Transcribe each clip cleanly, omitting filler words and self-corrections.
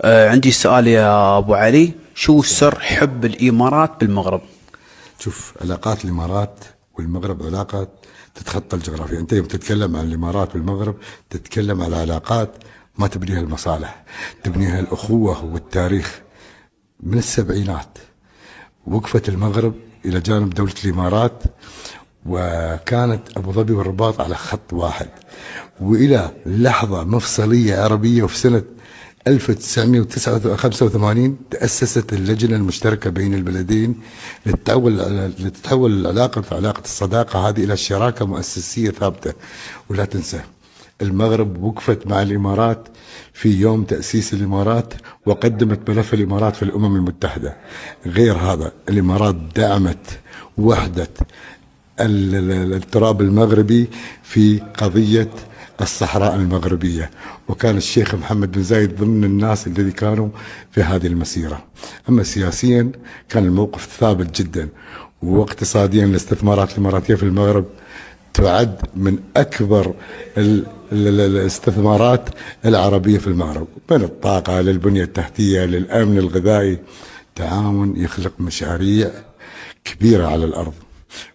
عندي سؤال يا أبو علي، شو سر حب الإمارات بالمغرب؟ شوف، علاقات الامارات والمغرب علاقات تتخطى الجغرافيا. انت يوم تتكلم عن الامارات والمغرب تتكلم على علاقات ما تبنيها المصالح، تبنيها الاخوه والتاريخ. من السبعينات وقفت المغرب الى جانب دوله الامارات، وكانت ابو ظبي والرباط على خط واحد، والى لحظه مفصليه عربيه. وفي سنه 1985 تأسست اللجنة المشتركة بين البلدين لتتحول علاقة الصداقة هذه إلى شراكة مؤسسية ثابتة. ولا تنسى، المغرب وقفت مع الإمارات في يوم تأسيس الإمارات، وقدمت ملف الإمارات في الأمم المتحدة. غير هذا، الإمارات دعمت وحدة التراب المغربي في قضية الصحراء المغربية، وكان الشيخ محمد بن زايد ضمن الناس الذي كانوا في هذه المسيرة. أما سياسيا كان الموقف ثابت جدا، واقتصاديا الاستثمارات الإماراتية في المغرب تعد من أكبر الاستثمارات العربية في المغرب، من الطاقة للبنية التحتية للأمن الغذائي. تعاون يخلق مشاريع كبيرة على الأرض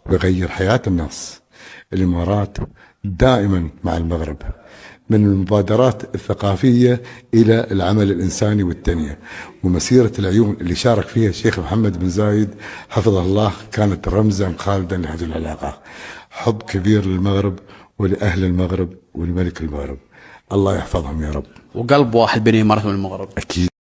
ويغير حياة الناس. الإمارات دائما مع المغرب، من المبادرات الثقافية إلى العمل الإنساني والتنمية. ومسيرة العيون اللي شارك فيها الشيخ محمد بن زايد حفظه الله كانت رمزا خالدا لهذه العلاقة. حب كبير للمغرب ولأهل المغرب ولملك المغرب، الله يحفظهم يا رب. وقلب واحد بين الإمارات والمغرب. أكيد.